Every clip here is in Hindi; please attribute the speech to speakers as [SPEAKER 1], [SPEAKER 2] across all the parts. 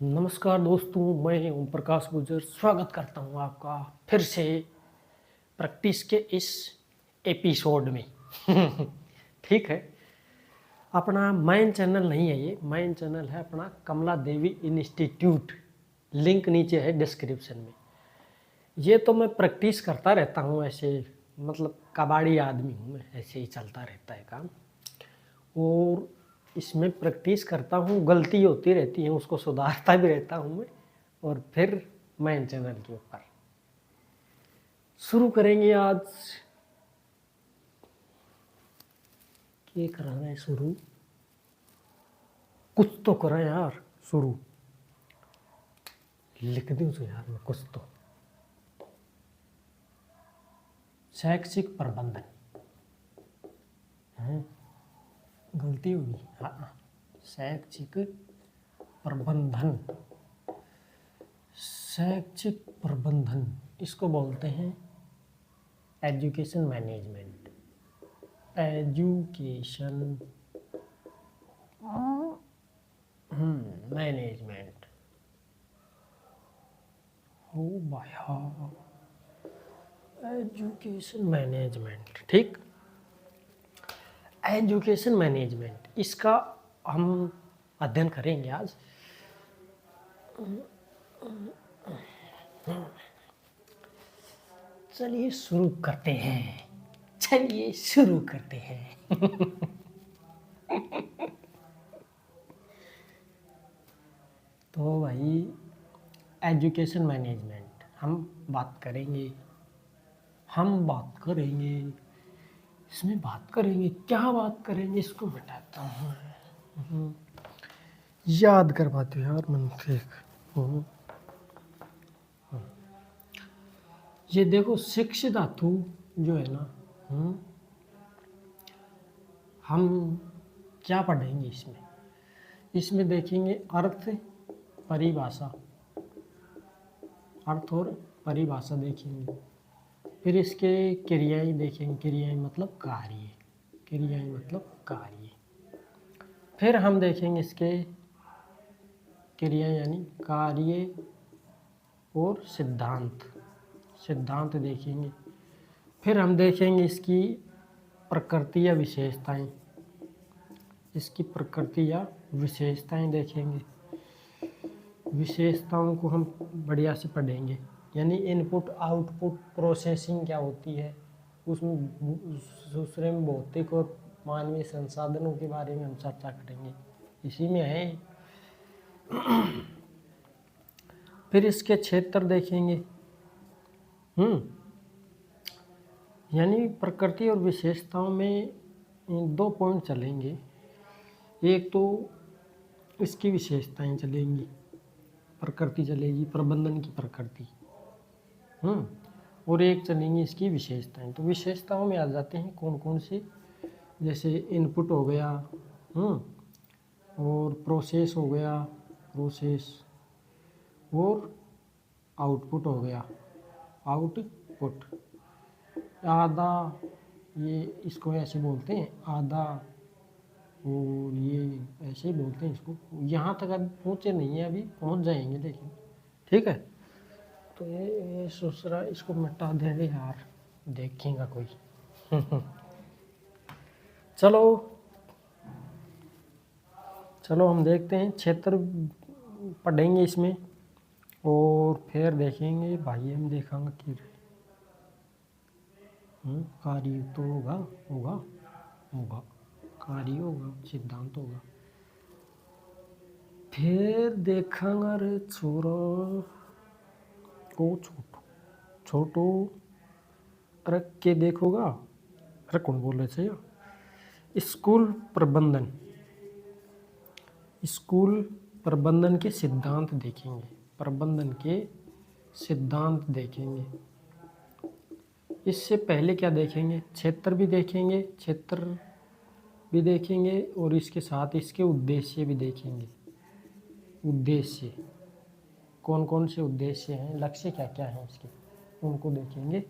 [SPEAKER 1] नमस्कार दोस्तों, मैं ओम प्रकाश गुर्जर स्वागत करता हूं आपका फिर से प्रैक्टिस के इस एपिसोड में। ठीक है। अपना मेन चैनल नहीं है, ये मेन चैनल है अपना कमला देवी इंस्टीट्यूट। लिंक नीचे है डिस्क्रिप्शन में। ये तो मैं प्रैक्टिस करता रहता हूँ ऐसे, मतलब कबाड़ी आदमी हूँ मैं, ऐसे ही चलता रहता है काम। और इसमें प्रैक्टिस करता हूँ, गलती होती रहती है, उसको सुधारता भी रहता हूँ मैं। और फिर मेन चैनल के ऊपर शुरू करेंगे आज। क्या करना है शुरू? कुछ तो करें यार शुरू। लिख दूँ तो यार मैं कुछ तो। शैक्षिक प्रबंधन है, गलती होगी। हाँ, शैक्षिक प्रबंधन। शैक्षिक प्रबंधन इसको बोलते हैं एजुकेशन मैनेजमेंट। Education management. ओ भाया, एजुकेशन मैनेजमेंट। ठीक, एजुकेशन मैनेजमेंट इसका हम अध्ययन करेंगे आज। चलिए शुरू करते हैं। चलिए शुरू करते हैं। तो भाई, एजुकेशन मैनेजमेंट हम बात करेंगे। इसमें बात करेंगे, क्या बात करेंगे इसको बताता हूँ। याद करवाते यार मन से। ये देखो, शिक्षित धातु जो है ना, हम क्या पढ़ेंगे इसमें? इसमें देखेंगे अर्थ, परिभाषा। अर्थ और परिभाषा देखेंगे। फिर इसके क्रियाएं देखेंगे। क्रियाएं मतलब कार्य। क्रियाएं मतलब कार्य। फिर हम देखेंगे इसके क्रिया यानी कार्य और सिद्धांत। सिद्धांत देखेंगे। फिर हम देखेंगे इसकी प्रकृति या विशेषताएं। इसकी प्रकृति या विशेषताएं देखेंगे। विशेषताओं को हम बढ़िया से पढ़ेंगे, यानी इनपुट आउटपुट प्रोसेसिंग क्या होती है उसमें। दूसरे में भौतिक और मानवीय संसाधनों के बारे में हम चर्चा करेंगे, इसी में है। फिर इसके क्षेत्र देखेंगे। यानी प्रकृति और विशेषताओं में दो पॉइंट चलेंगे। एक तो इसकी विशेषताएं चलेंगी, प्रकृति चलेगी, प्रबंधन की प्रकृति। और एक चलेंगी इसकी विशेषताएं। तो विशेषताओं में आ जाते हैं कौन कौन से, जैसे इनपुट हो गया, और प्रोसेस हो गया, प्रोसेस, और आउटपुट हो गया, आउटपुट। आधा, ये इसको ऐसे बोलते हैं आधा, और ये ऐसे ही बोलते हैं इसको। यहाँ तक अभी पहुँचे नहीं है, अभी पहुँच जाएंगे लेकिन। ठीक है, तो ये दूसरा इसको मिटा देंगे यार, देखेगा कोई। चलो हम देखते हैं। क्षेत्र पढ़ेंगे इसमें, और फिर देखेंगे भाई, हम देखेंगे कि कार्य तो होगा कार्य होगा, सिद्धांत होगा। फिर देखेंगे, अरे छोरो को छोटो, अरे के देखोगा, अरे कौन बोल रहे थे? स्कूल प्रबंधन के सिद्धांत देखेंगे। प्रबंधन के सिद्धांत देखेंगे। इससे पहले क्या देखेंगे? क्षेत्र भी देखेंगे, और इसके साथ इसके उद्देश्य भी देखेंगे। उद्देश्य कौन कौन से उद्देश्य हैं, लक्ष्य क्या क्या हैं इसके, उनको देखेंगे।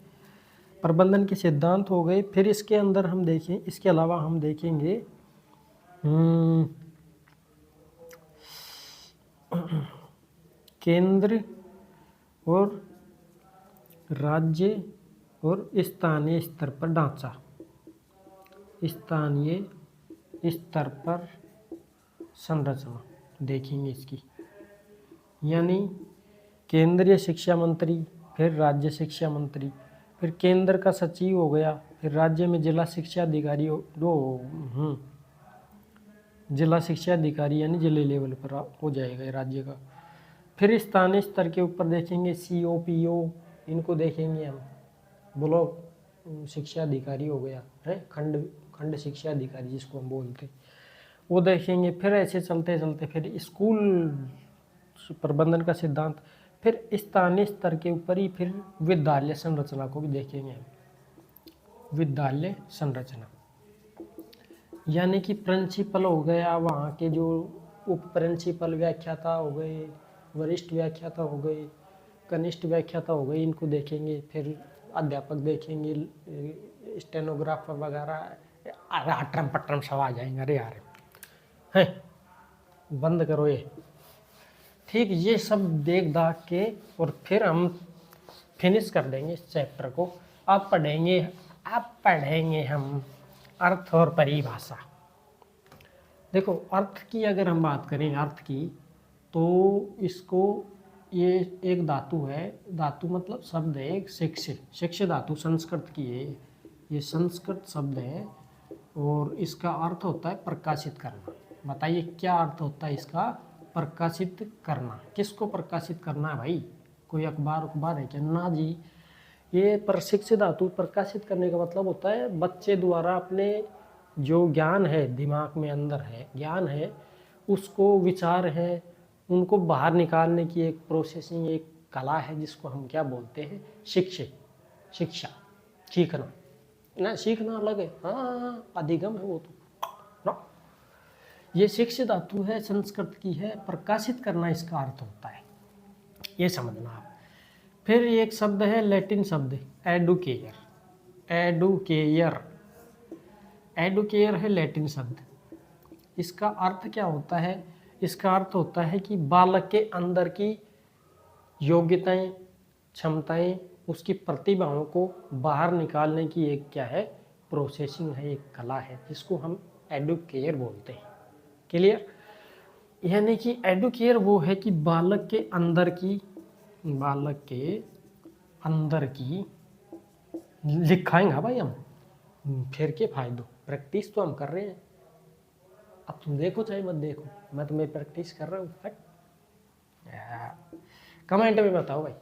[SPEAKER 1] प्रबंधन के सिद्धांत हो गए। फिर इसके अंदर हम देखें, इसके अलावा हम देखेंगे केंद्र और राज्य और स्थानीय स्तर पर ढांचा, स्थानीय स्तर पर संरचना देखेंगे इसकी, यानी केंद्रीय शिक्षा मंत्री, फिर राज्य शिक्षा मंत्री, फिर केंद्र का सचिव हो गया, फिर राज्य में जिला शिक्षा अधिकारी जिला शिक्षा अधिकारी यानी जिले लेवल पर हो जाएगा राज्य का। फिर स्थानीय स्तर के ऊपर देखेंगे CO PO, इनको देखेंगे हम, ब्लॉक शिक्षा अधिकारी हो गया है, खंड शिक्षा अधिकारी जिसको हम बोलते हैं, वो देखेंगे। फिर ऐसे चलते चलते फिर स्कूल प्रबंधन का सिद्धांत, फिर स्थानीय स्तर के ऊपर ही फिर विद्यालय संरचना को भी देखेंगे हम। विद्यालय संरचना यानी कि प्रिंसिपल हो गया, वहाँ के जो उप प्रिंसिपल व्याख्याता हो गए, वरिष्ठ व्याख्याता हो गए, कनिष्ठ व्याख्याता हो गए, इनको देखेंगे। फिर अध्यापक देखेंगे, स्टेनोग्राफर वगैरह, अटरम पटरम सब आ जाएंगे। अरे यार हैं, बंद करो ये। ठीक, ये सब देख दाख के और फिर हम फिनिश कर देंगे इस चैप्टर को। अब पढ़ेंगे हम अर्थ और परिभाषा। देखो, अर्थ की अगर हम बात करें, अर्थ की, तो इसको, ये एक धातु है, धातु मतलब शब्द है, एक शिक्ष्य धातु संस्कृत की है, ये संस्कृत शब्द है और इसका अर्थ होता है प्रकाशित करना। बताइए क्या अर्थ होता है इसका? प्रकाशित करना। किसको प्रकाशित करना है भाई? कोई अखबार है क्या? ना जी। ये प्रशिक्षित धातु प्रकाशित करने का मतलब होता है बच्चे द्वारा अपने जो ज्ञान है, दिमाग में अंदर है ज्ञान है, उसको विचार है, उनको बाहर निकालने की एक प्रोसेसिंग, एक कला है, जिसको हम क्या बोलते हैं? शिक्षा, सीखना ना, सीखना अलग है, हाँ अधिगम है वो तो ना। ये शिक्षित धातु है, संस्कृत की है, प्रकाशित करना इसका अर्थ होता है, ये समझना आप। फिर एक शब्द है, लैटिन शब्द एडुकेयर है लैटिन शब्द। इसका अर्थ क्या होता है? इसका अर्थ होता है कि बालक के अंदर की योग्यताएं, क्षमताएं, उसकी प्रतिभाओं को बाहर निकालने की एक क्या है? प्रोसेसिंग है, एक कला है, जिसको हम एडुकेयर बोलते हैं। क्लियर? यानी कि एडुकेयर वो है कि बालक के अंदर की लिखाएंगे भाई हम, फिर के फायदो, प्रैक्टिस तो हम कर रहे हैं। अब तुम देखो चाहे मत देखो, मैं तुम्हें प्रैक्टिस कर रहा हूँ। कमेंट में बताओ भाई।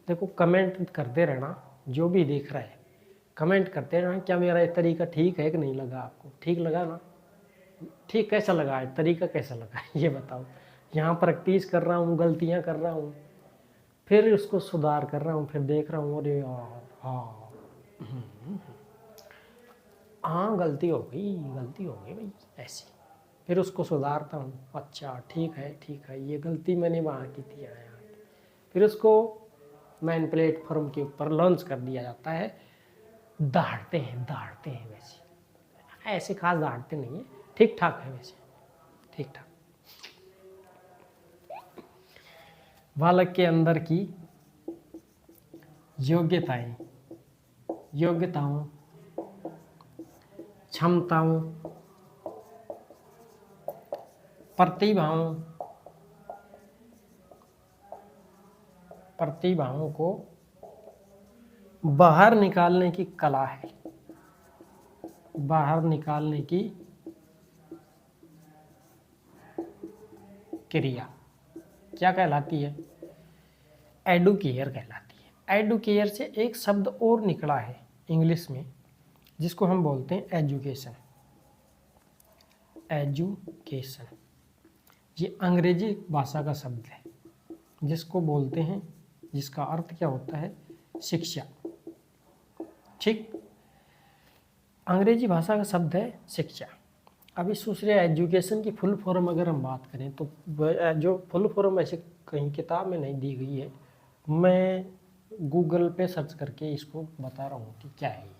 [SPEAKER 1] देखो, कमेंट करते रहना, जो भी देख रहा है कमेंट करते रहना, क्या मेरा ये तरीका ठीक है कि नहीं लगा आपको? ठीक लगा ना? ठीक कैसा लगा है? तरीका कैसा लगा है ये बताओ। यहाँ प्रैक्टिस कर रहा हूँ, गलतियाँ कर रहा हूँ, फिर उसको सुधार कर रहा हूँ, फिर देख रहा हूँ, अरे यार हाँ गलती हो गई भाई, ऐसी। फिर उसको सुधारता हूँ, अच्छा ठीक है, ये गलती मैंने वहाँ की थी यहाँ। फिर उसको मेन प्लेटफॉर्म के ऊपर लॉन्च कर दिया जाता है। दाढ़ते हैं वैसे, ऐसे खास दाढ़ते नहीं है, ठीक ठाक है वैसे, ठीक ठाक। बालक के अंदर की योग्यताओं, क्षमताओं, प्रतिभाओं को बाहर निकालने की कला है, बाहर निकालने की क्रिया क्या कहलाती है? एडुकेयर कहलाती है। एडुकेयर से एक शब्द और निकला है इंग्लिश में, जिसको हम बोलते हैं एजुकेशन। ये अंग्रेजी भाषा का शब्द है, जिसको बोलते हैं, जिसका अर्थ क्या होता है? शिक्षा। ठीक, अंग्रेजी भाषा का शब्द है शिक्षा। अब इस दूसरे एजुकेशन की फुल फॉर्म अगर हम बात करें तो जो फुल फॉर्म ऐसे कहीं किताब में नहीं दी गई है, मैं गूगल पे सर्च करके इसको बता रहा हूँ कि क्या है ये।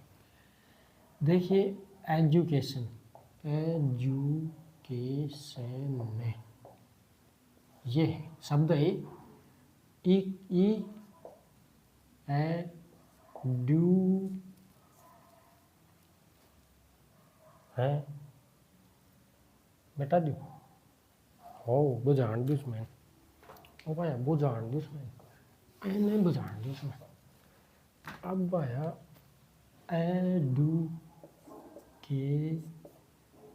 [SPEAKER 1] देखिए, एजुकेशन में ये है शब्द है ई ई ए ड्यू है बेटा ड्यू हो बुझाण दिस में ओ भाई बुझाण दिस में एने बुझाण दिस में अब आया ए डू के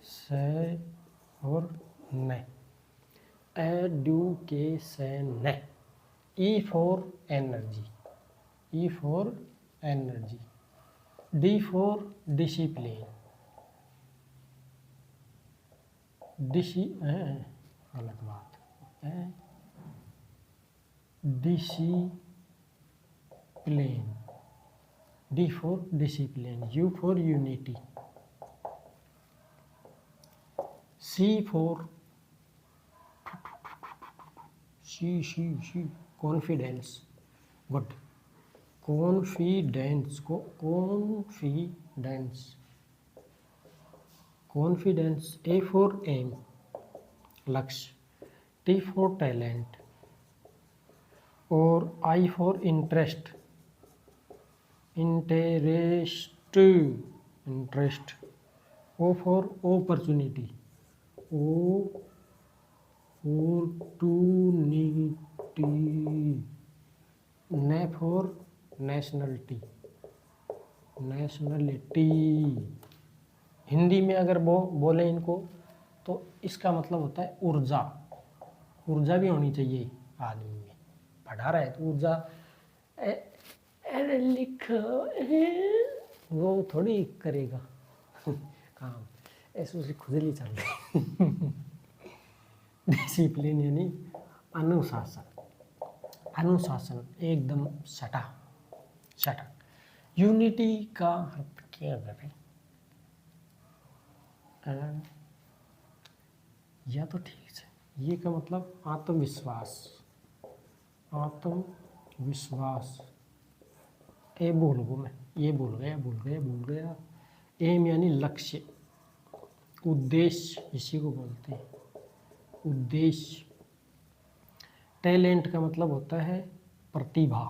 [SPEAKER 1] से और ने education E for energy E for energy D for discipline अलग बात discipline D for discipline U for unity C for शी confidence good confidence A for aim लक्ष्य टी फॉर टैलेंट और I for interest O for opportunity opportunity N for nationality Hindi में अगर बोले इनको तो इसका मतलब होता है ऊर्जा भी होनी चाहिए आदमी में पढ़ा रहा है तो ऊर्जा लिखो वो थोड़ी करेगा काम ऐसे उसे खुजली चल रही डिसिप्लिन यानी अनुशासन एकदम सटा यूनिटी का अर्थ क्या करें या तो ठीक है ये का मतलब आत्मविश्वास ए भूल गो मैं ये भूल गया एम यानी लक्ष्य उद्देश्य इसी को बोलते हैं उद्देश्य टैलेंट का मतलब होता है प्रतिभा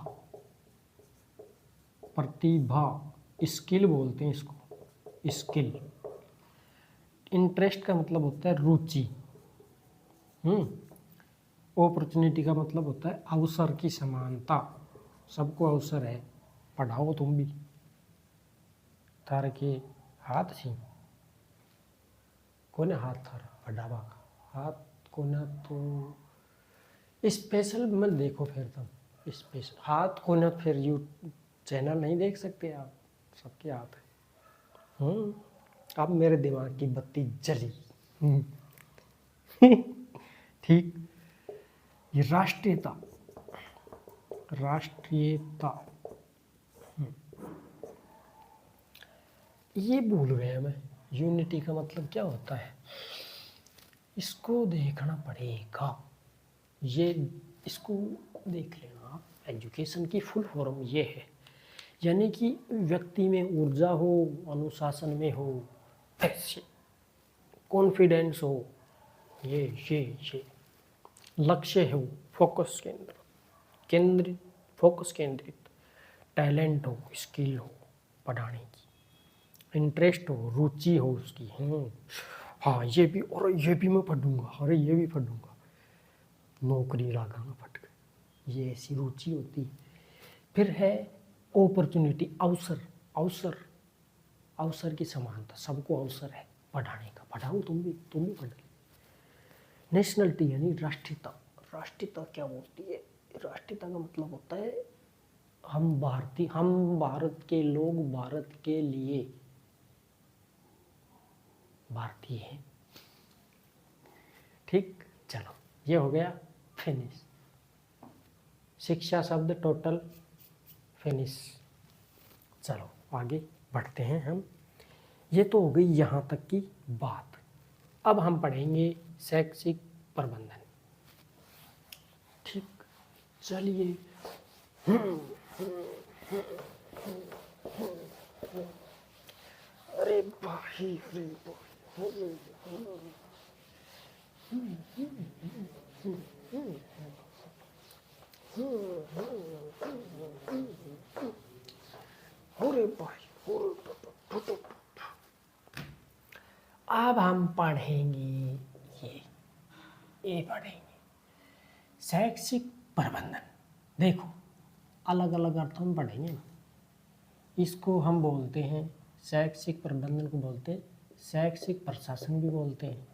[SPEAKER 1] स्किल बोलते हैं इसको स्किल इंटरेस्ट का मतलब होता है रुचि अपॉर्चुनिटी का मतलब होता है अवसर की समानता सबको अवसर है पढ़ाओ तुम भी थारे के हाथ सी कोने हाथ थारा पढ़ावा का हाथ कोना तो स्पेशल मत देखो फिर तुम स्पेशल हाथ कोना फिर यू चैनल नहीं देख सकते आप सबके हाथ है अब मेरे दिमाग की बत्ती जली ठीक ये राष्ट्रीयता ये भूल गया मैं यूनिटी का मतलब क्या होता है इसको देखना पड़ेगा इसको देख लेना आप एजुकेशन की फुल फॉर्म ये है यानी कि व्यक्ति में ऊर्जा हो अनुशासन में हो कॉन्फिडेंस हो ये लक्ष्य हो फोकस केंद्रित टैलेंट हो स्किल हो पढ़ाने की इंटरेस्ट हो रुचि हो उसकी हाँ ये भी मैं पढ़ूंगा अरे ये भी पढ़ूंगा नौकरी लगाना फट गई ये ऐसी रुचि होती है फिर है अपॉर्चुनिटी अवसर की समानता सबको अवसर है पढ़ाने का पढ़ाओ तुम भी पढ़ लो नेशनलिटी यानी राष्ट्रीयता क्या बोलती है राष्ट्रीयता का मतलब होता है हम भारत के लोग भारत के लिए भारतीय हैं ठीक चलो ये हो गया फिनिश शिक्षा शब्द टोटल फिनिश चलो आगे बढ़ते हैं हम ये तो हो गई यहाँ तक की बात अब हम पढ़ेंगे शैक्षिक प्रबंधन ठीक चलिए अरे भाई अरे भाई, अब हम पढ़ेंगे ये पढ़ेंगे शैक्षिक प्रबंधन। देखो, अलग अलग अर्थों में पढ़ेंगे ना। इसको हम बोलते हैं, शैक्षिक प्रबंधन को बोलते हैं शैक्षिक प्रशासन भी बोलते हैं।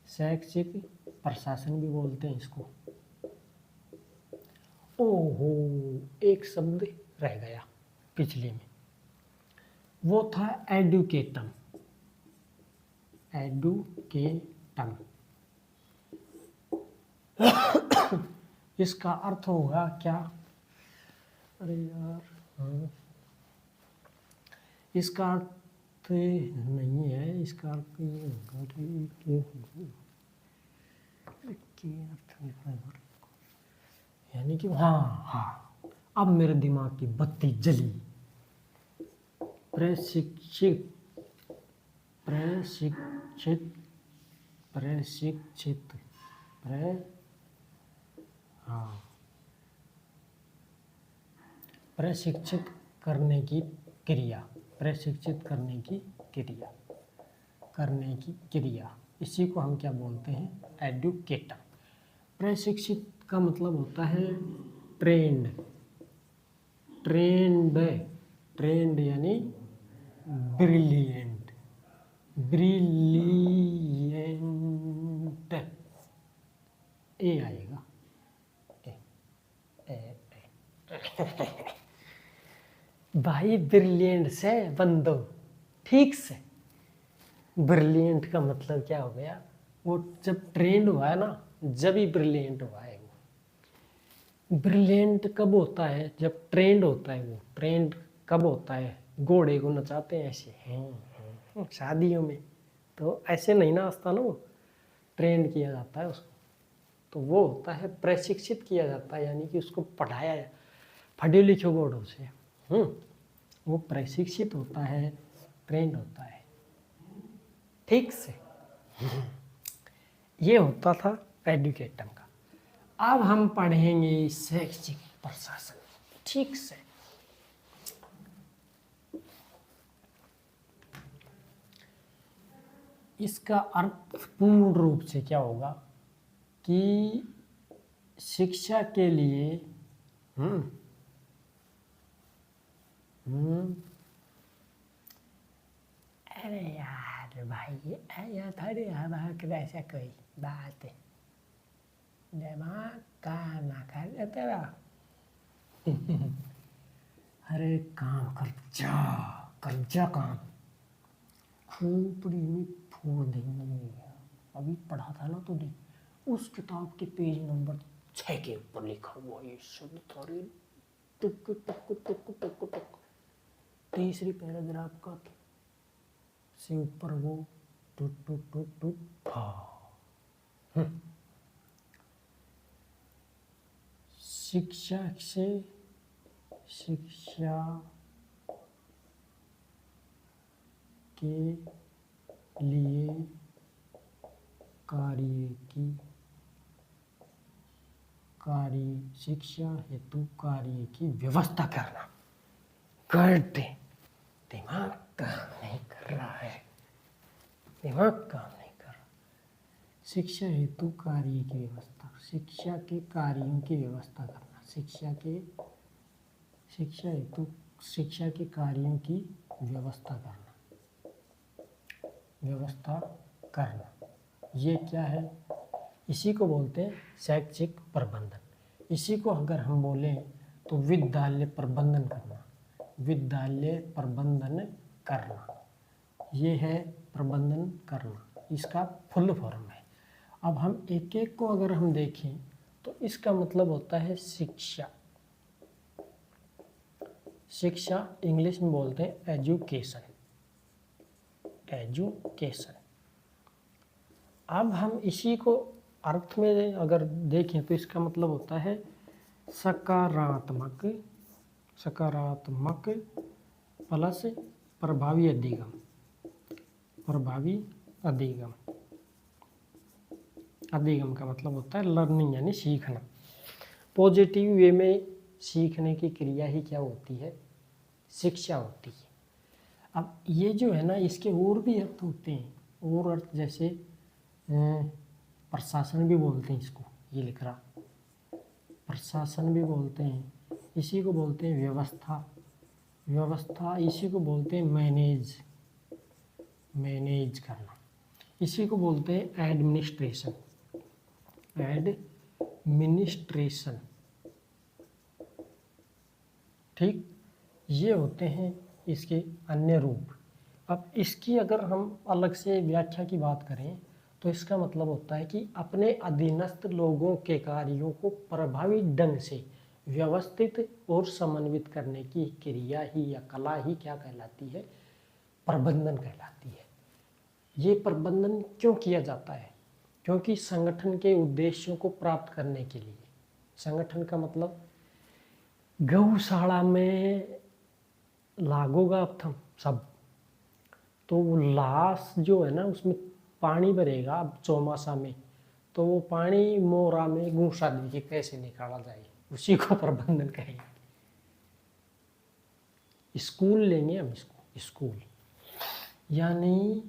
[SPEAKER 1] शैक्षिक प्रशासन भी बोलते हैं इसको। ओहो, एक शब्द रह गया पिछले में, वो था एडुकेटम। एडुकेटम इसका अर्थ होगा क्या? अरे यार, इसका अर्थ नहीं है, इसका अर्थ ये होगा यानी कि हाँ, अब मेरे दिमाग की बत्ती जली। प्रशिक्षित प्रशिक्षित करने की क्रिया, प्रशिक्षित करने की क्रिया, इसी को हम क्या बोलते हैं? एडुकेटर। प्रशिक्षित का मतलब होता है ट्रेंड यानी ब्रिलियंट। ए आएगा, भाई ब्रिलियंट से बंदो, ठीक से। ब्रिलियंट का मतलब क्या हो गया? वो जब ट्रेंड हुआ है ना, जब ही ब्रिलियंट हुआ है वो। ब्रिलियंट कब होता है? जब ट्रेंड होता है। वो ट्रेंड कब होता है? घोड़े को नचाते हैं ऐसे शादियों में, तो ऐसे नहीं नाचता ना, वो ट्रेंड किया जाता है उसको, तो वो होता है प्रशिक्षित किया जाता है, यानी कि उसको पढ़ाया है पढ़े लिखे घोड़ों से। वो प्रशिक्षित होता है, ट्रेंड होता है, ठीक से। ये होता था एडुकेटम का। अब हम पढ़ेंगे शैक्षिक प्रशासन, ठीक से। इसका अर्थ पूर्ण रूप से क्या होगा कि शिक्षा के लिए अरे यार भाई, या थोड़ी हमारे ऐसा कोई बात है, दिमाग काम ना कर तेरा। अरे काम कर जा काम, खोपड़ी में फोड़ देंगे। अभी पढ़ा था ना तूने, उस किताब के पेज नंबर 6 के ऊपर लिखा हुआ ये शब्द थारे टुक टुक टुक टुक टुक, तीसरी पैराग्राफ का से ऊपर वो टुक टुक टुक टुक शिक्षा के लिए शिक्षा हेतु कार्य की व्यवस्था करना। करते दिमाग काम नहीं कर रहा है, शिक्षा हेतु कार्य की व्यवस्था, शिक्षा के कार्यों की व्यवस्था करना, शिक्षा के कार्यों की व्यवस्था करना, ये क्या है? इसी को बोलते हैं शैक्षिक प्रबंधन। इसी को अगर हम बोलें तो विद्यालय प्रबंधन करना, ये है प्रबंधन करना, इसका फुल फॉर्म है। अब हम एक एक को अगर हम देखें तो इसका मतलब होता है शिक्षा इंग्लिश में बोलते हैं एजुकेशन। अब हम इसी को अर्थ में अगर देखें तो इसका मतलब होता है सकारात्मक प्लस प्रभावी अधिगम का मतलब होता है लर्निंग यानी सीखना। पॉजिटिव वे में सीखने की क्रिया ही क्या होती है? शिक्षा होती है। अब ये जो है ना, इसके और भी अर्थ होते हैं, और अर्थ जैसे प्रशासन भी बोलते हैं इसको, ये लिख रहा, प्रशासन भी बोलते हैं, इसी को बोलते हैं व्यवस्था, व्यवस्था इसी को बोलते हैं मैनेज, मैनेज करना, इसी को बोलते हैं एडमिनिस्ट्रेशन, एडमिनिस्ट्रेशन। ठीक, ये होते हैं इसके अन्य रूप। अब इसकी अगर हम अलग से व्याख्या की बात करें तो इसका मतलब होता है कि अपने अधीनस्थ लोगों के कार्यों को प्रभावी ढंग से व्यवस्थित और समन्वित करने की क्रिया ही या कला ही क्या कहलाती है? प्रबंधन कहलाती है। ये प्रबंधन क्यों किया जाता है? क्योंकि संगठन के उद्देश्यों को प्राप्त करने के लिए, संगठन का मतलब गौशाला में लागोगा अब थम सब, तो वो लाश जो है ना उसमें पानी भरेगा अब चौमासा में, तो वो पानी मोरा में घूसा दे के कैसे निकाला जाए, उसी को प्रबंधन कहेंगे। स्कूल लेंगे हम इसको, स्कूल यानी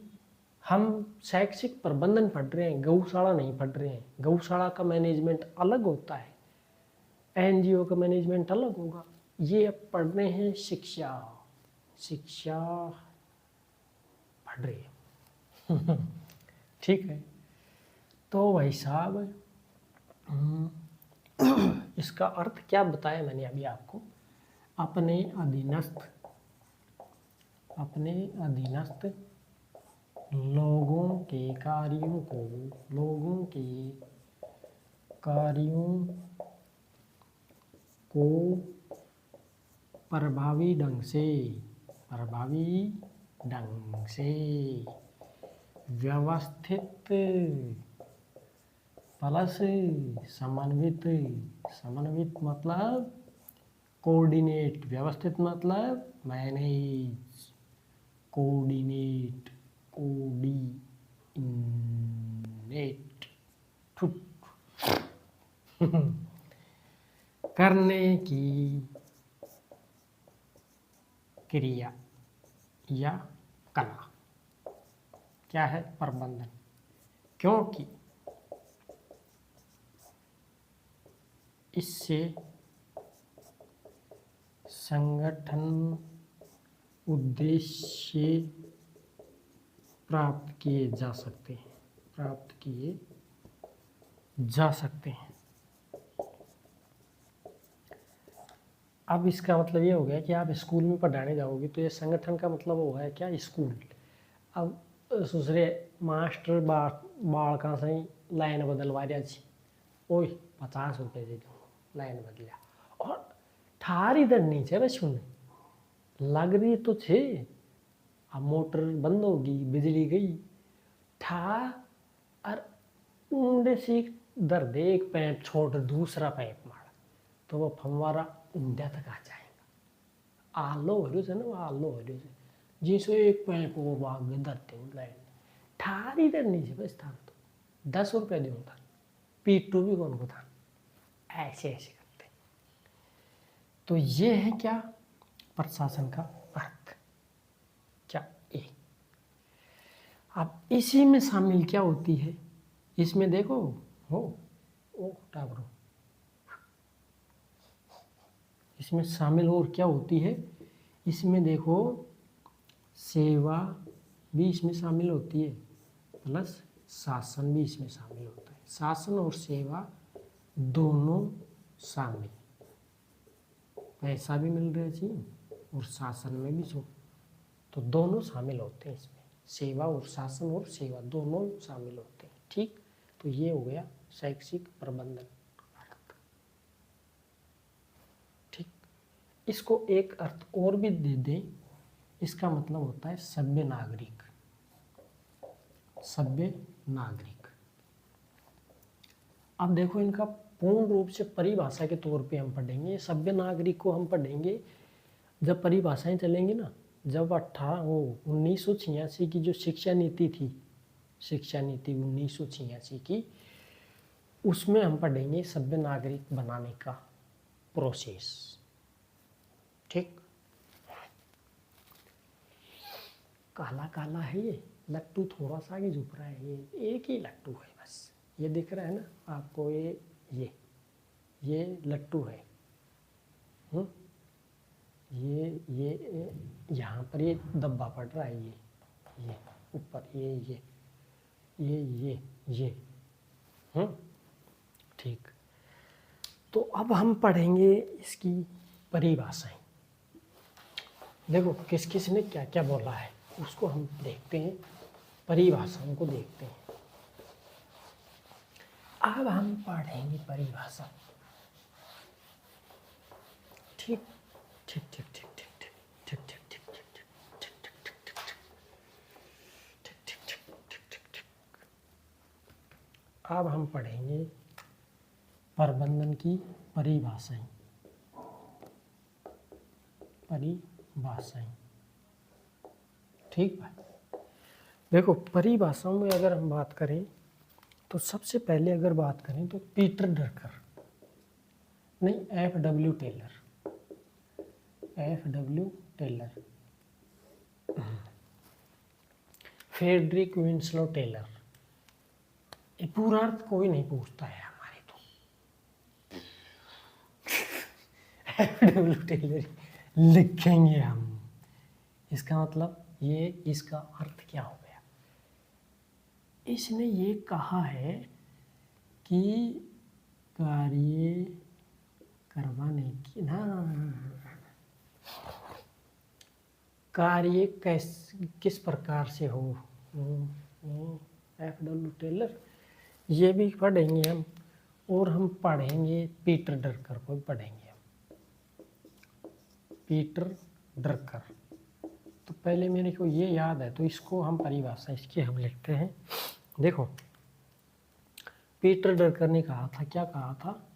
[SPEAKER 1] हम शैक्षिक प्रबंधन पढ़ रहे हैं, गौशाला नहीं पढ़ रहे हैं। गौशाला का मैनेजमेंट अलग होता है, एनजीओ का मैनेजमेंट अलग होगा। ये अब पढ़ रहे हैं शिक्षा, शिक्षा पढ़ रहे हैं। ठीक है, तो भाई साहब इसका अर्थ क्या बताया मैंने अभी आपको? अपने अधीनस्थ, अपने अधीनस्थ लोगों के कार्यों को, लोगों के कार्यों को प्रभावी ढंग से, प्रभावी ढंग से व्यवस्थित प्लस समन्वित, समन्वित मतलब कोऑर्डिनेट, व्यवस्थित मतलब मैनेज, कोऑर्डिनेट, कोऑर्डिनेट करने की क्रिया या कला क्या है? प्रबंधन। क्योंकि इससे संगठन उद्देश्य प्राप्त किए जा सकते हैं, प्राप्त किए जा सकते हैं। अब इसका मतलब ये हो गया कि आप स्कूल में पढ़ाने जाओगे तो ये संगठन का मतलब वो है क्या? स्कूल। अब दूसरे मास्टर बालका से लाइन बदलवा रहा छी, ओए 50 रुपये दे दो, लाइन बदलिया, और ठार इधर नहीं छे बस सुन लग रही तो छे, अब मोटर बंद होगी, बिजली गई, ठा और ऊंडे से दर दे एक पैप छोड़ दूसरा पैप मार, तो वो फंवारा ऊंडा तक आ जाएगा। आलो हो रही है ना, वो आलो हो रही है जिससे एक पैप वो भाग धरते हो लाइन, ठार इधर नहीं छे बस स्थान, तो 10 रुपये दूंगा, पीटू भी कौन को था, ऐसे ऐसे करते। तो ये है क्या? प्रशासन का अर्थ क्या? ए। अब इसी में शामिल क्या होती है? इसमें देखो हो ओ टाबरो, इसमें शामिल और क्या होती है? इसमें देखो सेवा भी इसमें शामिल होती है, प्लस शासन भी इसमें शामिल होता है। शासन और सेवा दोनों शामिल, पैसा भी मिल रहा चाहिए और शासन में भी तो दोनों शामिल होते हैं इसमें, सेवा और शासन और सेवा दोनों शामिल होते हैं। ठीक, तो ये हो गया शैक्षिक प्रबंधन अर्थ। ठीक, इसको एक अर्थ और भी दे दें, इसका मतलब होता है सभ्य नागरिक, सभ्य नागरिक। अब देखो इनका पूर्ण रूप से परिभाषा के तौर पे हम पढ़ेंगे, सभ्य नागरिक को हम पढ़ेंगे जब परिभाषाएं चलेंगी ना, जब 1986 की जो शिक्षा नीति थी, शिक्षा नीति 1986 की, उसमें हम पढ़ेंगे सभ्य नागरिक बनाने का प्रोसेस। ठीक, काला काला है ये लट्टू, थोड़ा सा आगे झुक रहा है, ये एक ही लट्टू है बस, ये दिख रहा है ना आपको, ये लट्टू है। ये यहाँ पर ये दब्बा पड़ रहा है, ये ऊपर, ये ठीक। तो अब हम पढ़ेंगे इसकी परिभाषाएं। देखो किस किस ने क्या क्या बोला है उसको हम देखते हैं, परिभाषाओं को देखते हैं। अब हम पढ़ेंगे परिभाषा। ठीक ठीक ठीक ठीक ठीक ठीक ठीक ठीक ठीक ठीक ठीक ठीक ठीक ठीक ठीक ठीक ठीक। अब हम पढ़ेंगे प्रबंधन की परिभाषाएं। ठीक भाई, देखो परिभाषाओं में अगर हम बात करें तो सबसे पहले अगर बात करें तो पीटर ड्रकर, नहीं F.W. Taylor, Frederick Winslow Taylor, ये पूरा अर्थ कोई नहीं पूछता है हमारे तो F.W. टेलर लिखेंगे हम। इसका मतलब ये, इसका अर्थ क्या हो गया, इसने ये कहा है कि कार्य करवाने की कार्य किस प्रकार से हो। F.W. टेलर ये भी पढ़ेंगे हम, और हम पढ़ेंगे पीटर ड्रकर को भी पढ़ेंगे हम, पीटर ड्रकर। तो पहले मेरे को ये याद है तो इसको हम परिभाषा इसकी हम लिखते हैं। देखो पीटर ड्रकर ने कहा था, क्या कहा था,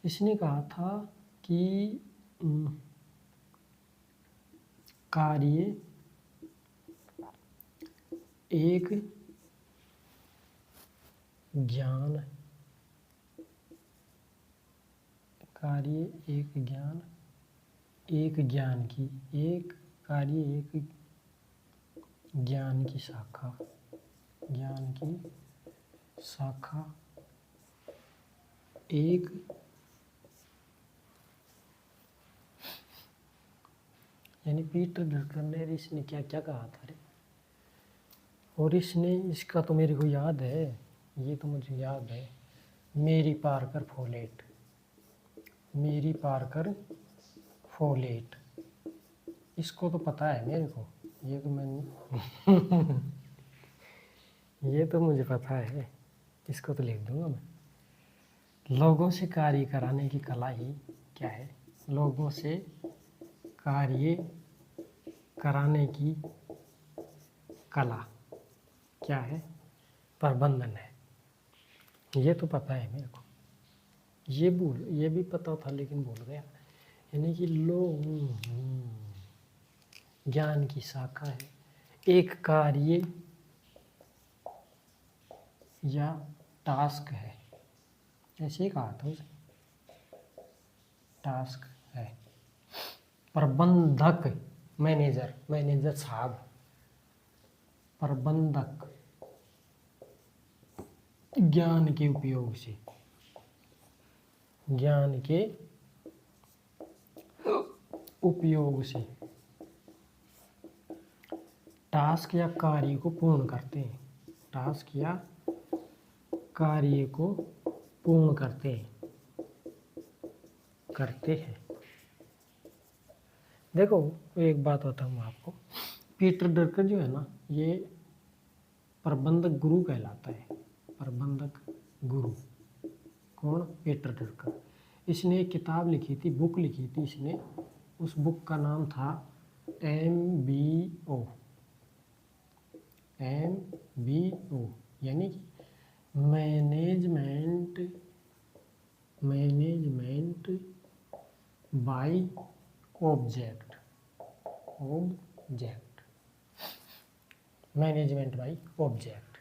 [SPEAKER 1] इसने कहा था कि कार्य एक ज्ञान, कार्य एक ज्ञान, एक ज्ञान की, एक कार्य एक ज्ञान की शाखा, ज्ञान की शाखा, एक यानी पीटर ड्रकर ने, इसने क्या क्या कहा था रे, और इसने, इसका तो मेरे को याद है, ये तो मुझे याद है, मेरी पार्कर फोलेट, मेरी पार्कर फोलेट, इसको तो पता है मेरे को, ये तो मैंने ये तो मुझे पता है, इसको तो लिख दूंगा मैं। लोगों से कार्य कराने की कला ही क्या है, लोगों से कार्य कराने की कला क्या है, प्रबंधन है। ये तो पता है मेरे को, ये भी पता था लेकिन भूल गया। यानी कि ज्ञान की शाखा है, एक कार्य या टास्क है, ऐसे ही कहा था उसे, टास्क है। प्रबंधक, मैनेजर साहब, प्रबंधक ज्ञान के उपयोग से, ज्ञान के उपयोग से टास्क या कार्य को पूर्ण करते हैं, टास्क या कार्य को पूर्ण करते हैं। देखो एक बात बताऊँ आपको, पीटर ड्रकर जो है ना, ये प्रबंधक गुरु कहलाता है, प्रबंधक गुरु। कौन, पीटर ड्रकर। इसने एक किताब लिखी थी, बुक लिखी थी इसने, उस बुक का नाम था MBO, यानी कि management by object, management by object.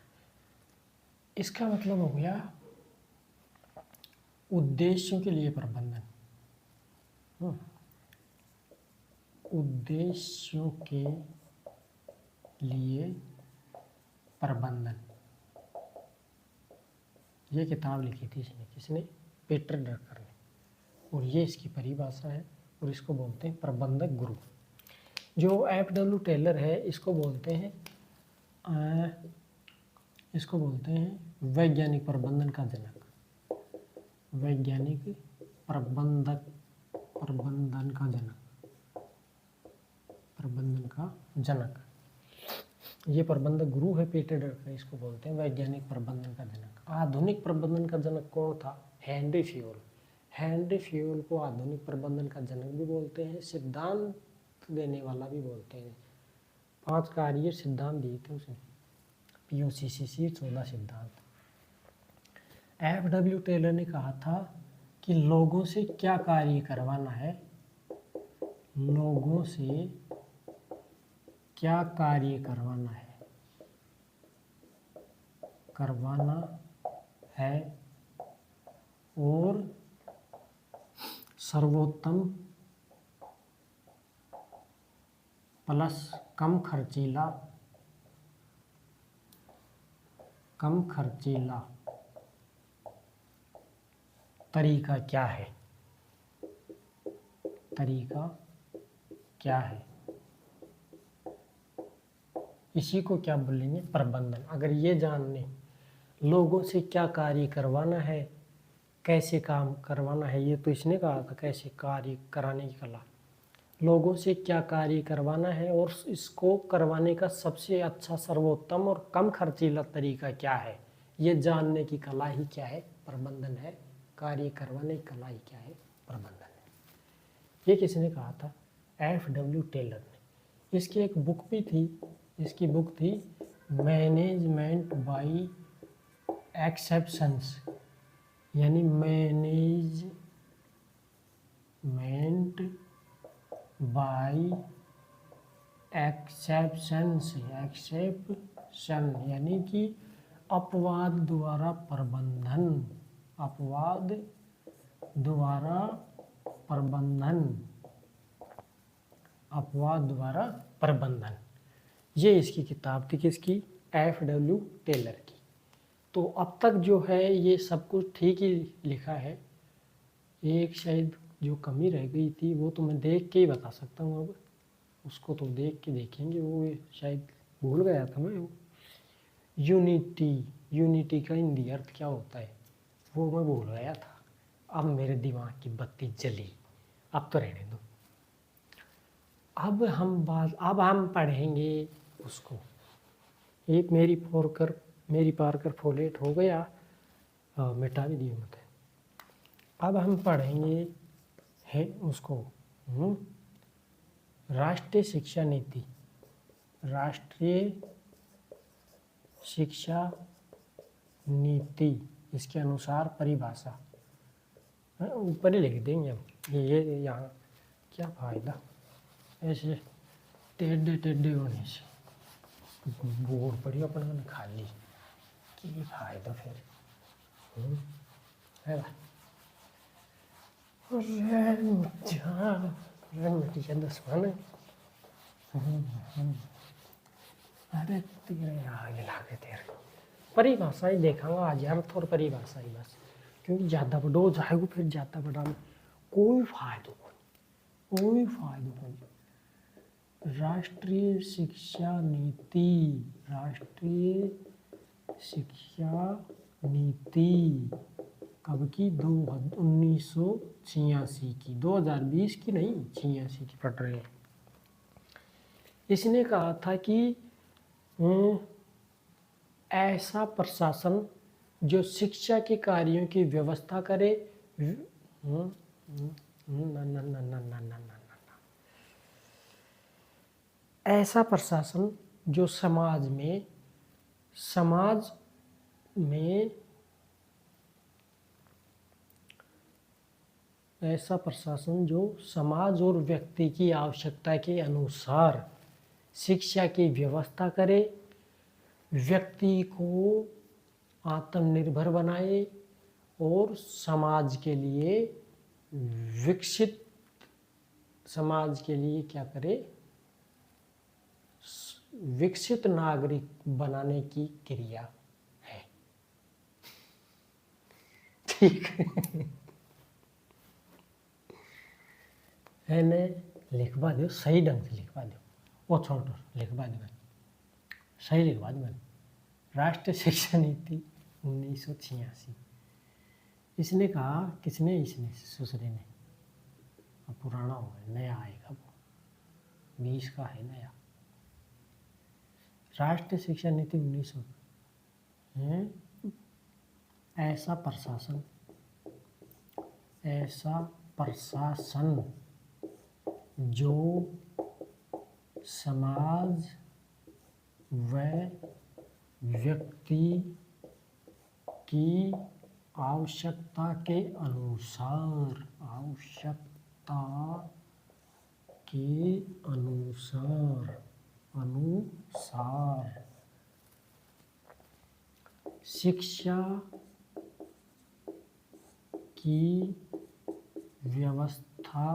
[SPEAKER 1] इसका मतलब हो गया उद्देश्यों के लिए प्रबंधन, उद्देश्यों के लिए प्रबंधन, ये किताब लिखी थी इसने, किसने? पीटर ड्रकर ने, और ये इसकी परिभाषा है, और इसको बोलते हैं प्रबंधक गुरु। जो F.W. टेलर है इसको बोलते हैं वैज्ञानिक प्रबंधन का जनक, वैज्ञानिक प्रबंधन का जनक। ये प्रबंधक गुरु है पीटर ड्रकर, इसको बोलते हैं वैज्ञानिक प्रबंधन का जनक। आधुनिक प्रबंधन का जनक कौन था? Henry fuel. हेनरी फ्यूल को आधुनिक प्रबंधन का जनक भी बोलते हैं, सिद्धांत देने वाला भी बोलते हैं। 5 कार्य सिद्धांत दिए थे उसने, PUCC 14 सिद्धांत। F.W. टेलर ने कहा था कि लोगों से क्या कार्य करवाना है, लोगों से क्या कार्य करवाना है और सर्वोत्तम प्लस कम खर्चीला तरीका क्या है, इसी को क्या बोलेंगे? प्रबंधन। अगर ये जानने लोगों से क्या कार्य करवाना है, कैसे काम करवाना है, ये तो इसने कहा था कैसे कार्य कराने की कला, लोगों से क्या कार्य करवाना है और इसको करवाने का सबसे अच्छा, सर्वोत्तम और कम खर्चीला तरीका क्या है, ये जानने की कला ही क्या है? प्रबंधन है। कार्य करवाने की कला ही क्या है? प्रबंधन है। ये किसने कहा था? F.W. टेलर ने। इसकी एक बुक भी थी, इसकी बुक थी मैनेजमेंट बाय एक्सेप्शंस, यानी मैनेजमेंट बाय एक्सेप्शन, यानी कि अपवाद द्वारा प्रबंधन, ये इसकी किताब थी, किसकी? F.W. टेलर की। तो अब तक जो है ये सब कुछ ठीक ही लिखा है, एक शायद जो कमी रह गई थी वो तो मैं देख के ही बता सकता हूँ, अब उसको तो देख के देखेंगे, वो शायद भूल गया था मैं। यूनिटी का हिंदी अर्थ क्या होता है वो मैं भूल गया था, अब मेरे दिमाग की बत्ती जली, अब तो रहने दो। अब हम पढ़ेंगे उसको। एक मेरी पारकर फोलेट हो गया, मिटा भी दिया मत। अब हम पढ़ेंगे है उसको राष्ट्रीय शिक्षा नीति, इसके अनुसार परिभाषा ऊपर ही लिख देंगे हम। ये यहाँ क्या फ़ायदा ऐसे टेढ़े होने से, बोर्ड पड़ी अपना खाली, क्या फ़ायदा फिर है ना? दुश्मन अरे तेरे आगे लागे तेरे परिभाषा ही देखांगा आज यार, थोड़ी परिभाषा ही बस, क्योंकि ज़्यादा बड़ा हो जाएगा फिर ज़्यादा बड़ा में कोई फायदा नहीं। राष्ट्रीय शिक्षा नीति कब की? 1986 की, 2020 की नहीं, 86 की पढ़ रहे हैं। इसने कहा था कि ऐसा प्रशासन जो शिक्षा के कार्यों की व्यवस्था करे, ऐसा प्रशासन जो समाज में ऐसा प्रशासन जो समाज और व्यक्ति की आवश्यकता के अनुसार शिक्षा की व्यवस्था करे, व्यक्ति को आत्मनिर्भर बनाए और समाज के लिए क्या करे, विकसित नागरिक बनाने की क्रिया है। ठीक है ने लिखवा दो, सही ढंग से लिखवा दो, वो छोड़ो लिखवा दो, सही लिखवा दो। राष्ट्रीय शिक्षा नीति 1986। इसने कहा, किसने, इसने, सुसरे ने। अब पुराना हो गया, नया आएगा वो, 20 का है नया। राष्ट्रीय शिक्षा नीति 1900 है। ऐसा प्रशासन जो समाज व व्यक्ति की आवश्यकता के अनुसार शिक्षा की व्यवस्था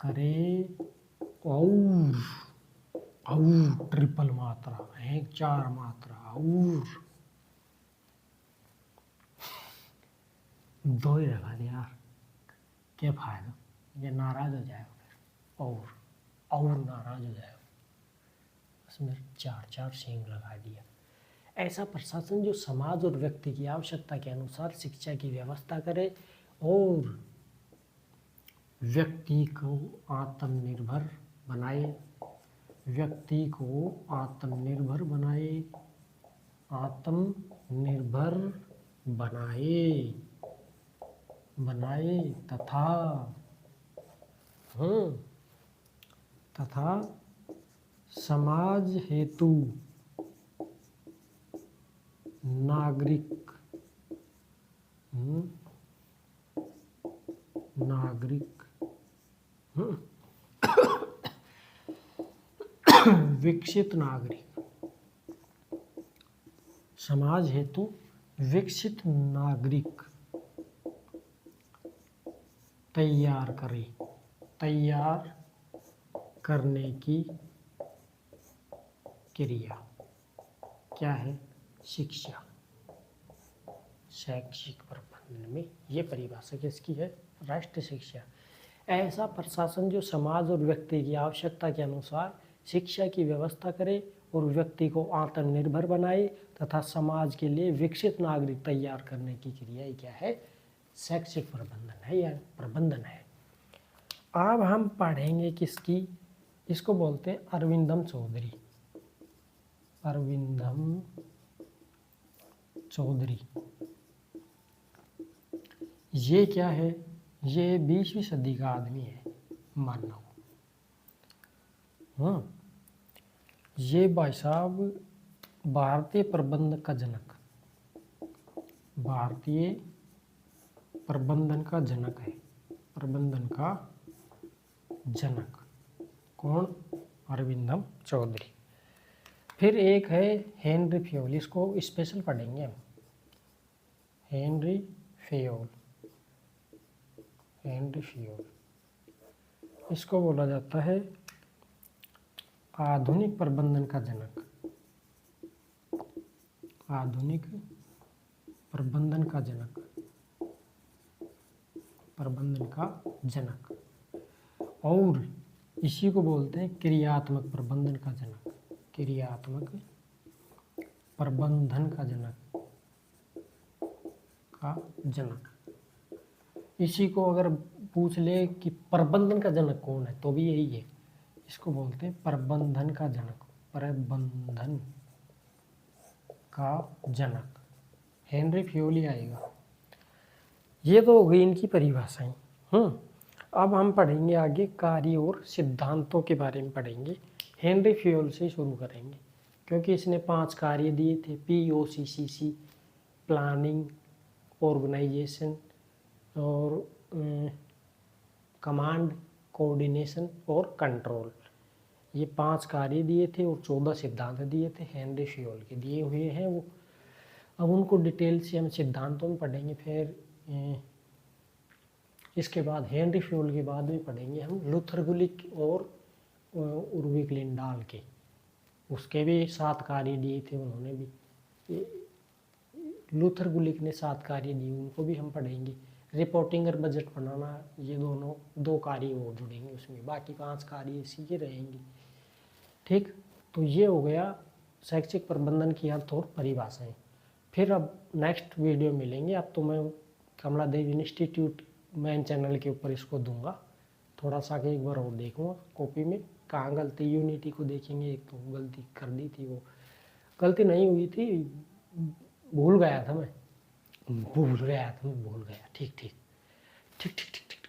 [SPEAKER 1] करे और ट्रिपल मात्रा है, 4 मात्रा और 2 ही लगा दिया यार, क्या फायदा, ये नाराज हो जाएगा फिर, और नाराज हो जाएगा, उसमें 4 सींग लगा दिया। ऐसा प्रशासन जो समाज और व्यक्ति की आवश्यकता के अनुसार शिक्षा की व्यवस्था करे और व्यक्ति को आत्मनिर्भर बनाए, तथा समाज हेतु नागरिक विकसित नागरिक, समाज हेतु विकसित नागरिक तैयार करने की क्रिया क्या है? शिक्षा। शैक्षिक प्रबंधन में ये परिभाषा किसकी है? राष्ट्रीय शिक्षा। ऐसा प्रशासन जो समाज और व्यक्ति की आवश्यकता के अनुसार शिक्षा की व्यवस्था करे और व्यक्ति को आत्मनिर्भर बनाए तथा समाज के लिए विकसित नागरिक तैयार करने की क्रिया क्या है? शैक्षिक प्रबंधन है या प्रबंधन है। अब हम पढ़ेंगे किसकी, इसको बोलते हैं अरविंदम चौधरी। ये क्या है? ये 20वीं सदी का आदमी है, मानव। ये भाई साहब भारतीय प्रबंधन का जनक कौन? अरविंदम चौधरी। फिर एक है हेनरी फेयोल, इसको स्पेशल पढ़ेंगे हम। हेनरी फेयोल, इसको बोला जाता है आधुनिक प्रबंधन का जनक। और इसी को बोलते हैं क्रियात्मक प्रबंधन का जनक। इसी को अगर पूछ ले कि प्रबंधन का जनक कौन है, तो भी यही है, इसको बोलते हैं प्रबंधन का जनक। हेनरी फेयोल ही आएगा। ये तो हो गई इनकी परिभाषाएं। अब हम पढ़ेंगे आगे कार्य और सिद्धांतों के बारे में पढ़ेंगे। हेनरी फेयोल से शुरू करेंगे क्योंकि इसने 5 कार्य दिए थे, POCCC, प्लानिंग, ऑर्गेनाइजेशन और कमांड, कोऑर्डिनेशन और कंट्रोल। ये 5 कार्य दिए थे और 14 सिद्धांत दिए थे, हेनरी फेयोल के दिए हुए हैं वो। अब उनको डिटेल से हम सिद्धांतों में पढ़ेंगे, फिर इसके बाद हेनरी फ्योल के बाद में पढ़ेंगे हम लूथर गुलिक और उर्विक लिंडाल के, उसके भी 7 कार्य दिए थे उन्होंने भी। लूथर गुलिक ने 7 कार्य दिए, उनको भी हम पढ़ेंगे। रिपोर्टिंग और बजट बनाना, ये दोनों 2 कार्य और जुड़ेंगे उसमें, बाकी 5 कार्य इसी के रहेंगे। ठीक, तो ये हो गया शैक्षिक प्रबंधन की अर्थ और परिभाषाएं। फिर अब नेक्स्ट वीडियो मिलेंगे। अब तो मैं कमला देवी इंस्टीट्यूट मेन चैनल के ऊपर इसको दूंगा, थोड़ा सा एक बार और देखूँगा कॉपी में कहाँ गलती, यूनिटी को देखेंगे। एक तो गलती कर दी थी, वो गलती नहीं हुई थी, भूल गया था मैं। ठीक ठीक ठीक ठीक ठीक ठीक।